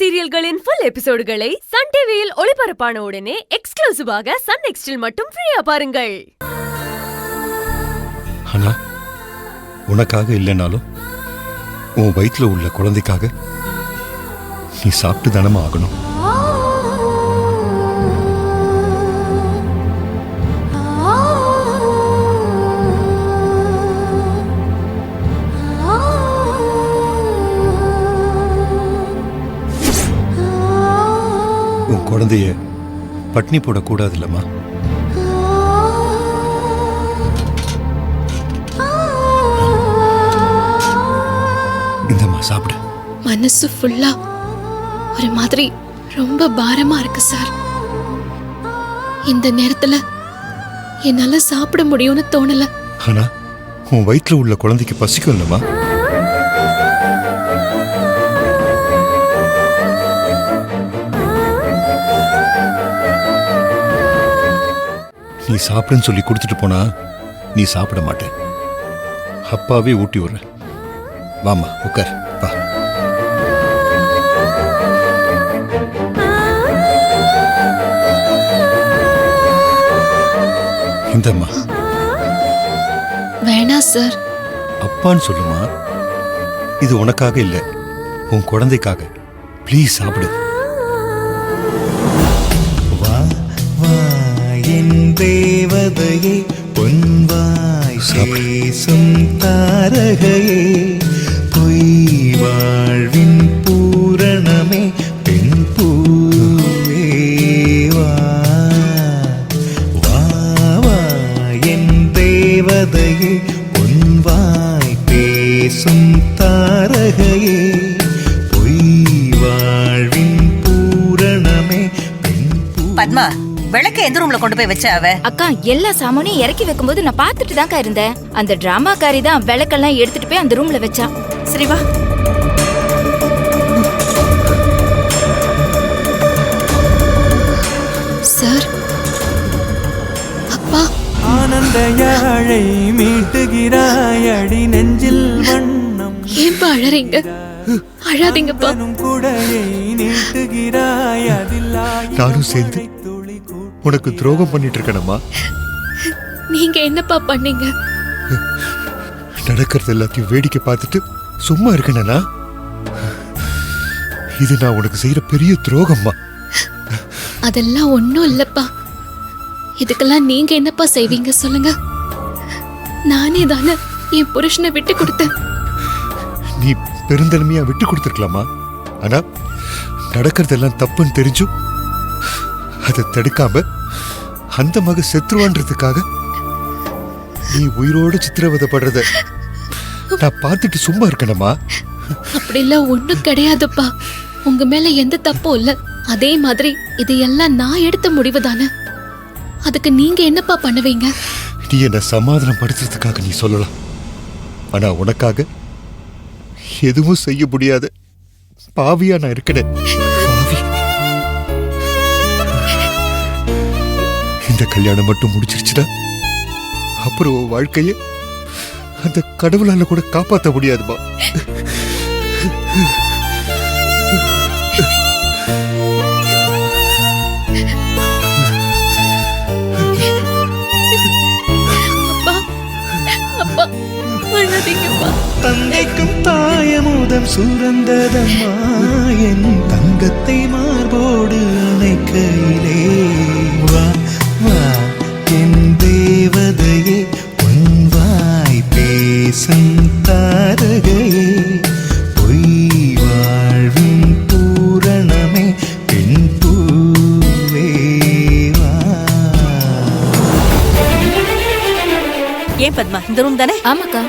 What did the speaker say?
சீரியல்களின் full எபிசோடுகளை Sun டிவியில் ஒளிபரப்பான உடனே எக்ஸ்க்ளூசிவாக சன் நெக்ஸ்டில் மட்டும் ஃப்ரீயா பாருங்கள். ஆனா உனக்காக இல்லைனாலும் உன் வயிற்றுல உள்ள குழந்தைக்காக நீ சாப்பிட்டு தானமா ஆகணும். உன் குழந்தைய பட்னி போடக்கூடாது இல்லம்மா. இந்தம்மா சாப்பிடு. மனசு ஃபுல்லா ஒரு மாதிரி ரொம்ப பாரமா இருக்கு சார். இந்த நேரத்துல என்னால சாப்பிட முடியும்னு தோணல. ஆனா உன் வயிற்றுல உள்ள குழந்தைக்கு பசிக்கும் இல்லம்மா. நீ சாப்பிடுன்னு சொல்லி கொடுத்துட்டு போனா நீ சாப்பிட மாட்டேன். அப்பாவே ஊட்டி விடுற. வாமா உட்கார் வா. இந்தம்மா. வேணா சார். அப்பான்னு சொல்லுமா. இது உனக்காக இல்ல, உன் குழந்தைக்காக. ப்ளீஸ் சாப்பிடு. தேவதையே பொன்வாய் பேசும் தாரகையே பொய் வாழ்வின் பூரணமே பெண் பூவேவா வா என் தேவதையே பொன்வாய் பேசும் தாரகையே பொய் வாழ்வின் பூரணமே பெண் பூ. பத்மா, விளக்க எந்த ரூம்ல கொண்டு போய் வச்ச அவ? அக்கா, எல்லா சாமானையும் இறக்கி வைக்கும்போது நான் பார்த்துட்டு தான்க்கா இருந்தேன். அந்த டிராமாக்காரி தான் விளக்கெல்லாம் எடுத்துட்டு போய் அந்த ரூம்ல வச்சா. சரி வா. சார், அப்பா. ஆனந்த யாழை மீட்டுகிறாய் அடி நெஞ்சில் வண்ணம். ஏன்பா அழறீங்க? அழாதீங்கப்பா. குடையை நீட்டுகிறாய் அதில் நானும் சேர்ந்து உனக்கு துரோகம் பண்ணிட்டு இருக்கணுமா? நீங்க என்னப்பா பண்ணீங்க? நடக்கிறது எல்லாத்தையும் வேடிக்கை பார்த்துட்டு சும்மா இருக்கேனா? இது நான் உனக்கு செய்யற பெரிய துரோகம்மா. அதெல்லாம் ஒண்ணும் இல்லப்பா. இதுக்கெல்லாம் நீங்க என்னப்பா செய்வீங்க சொல்லுங்க? நானே தானே என் புருஷனை விட்டு கொடுத்தேன். நீ பெருந்தன்மையா விட்டு கொடுத்துருக்கலாமா? ஆனா நடக்கிறதெல்லாம் தப்புன்னு தெரிஞ்சும் அதை தடுக்காம அந்த மக செத்துருவான்றதுக்காக நீ உயிரோடு சித்திரவதைப்படுறத நான் பார்த்துட்டு சும்மா இருக்கணுமா? அப்படிலாம் ஒண்ணும் கிடையாதுப்பா. உங்க மேல எந்த தப்பும் இல்ல. அதே மாதிரி இதையெல்லாம் நான் எடுத்த முடிவு தானே. அதுக்கு நீங்க என்னப்பா பண்ணுவீங்க? நீ என்ன சமாதானம் படுத்துறதுக்காக நீ சொல்லலாம். ஆனா உனக்காக எதுவும் செய்ய முடியாத பாவியா நான் இருக்கிறேன். இந்த கல்யாணம் மட்டும் முடிச்சிருச்சுடா, அப்புறம் வாழ்க்கைய அந்த கடவுளால கூட காப்பாற்ற முடியாதுமா. தந்தைக்கும் தாயமுதம் சுரந்ததம்மா என் தங்கத்தை மார்போடு அணைக்கையிலே வா வா என் தேவதையே பொன்வாய் பேசும் தாரகையே பொய் வாழ்வின் பூரணமே பெண் பூவேவா. ஏன் பத்மா, இந்த ரூம் தானே? ஆமாக்கா.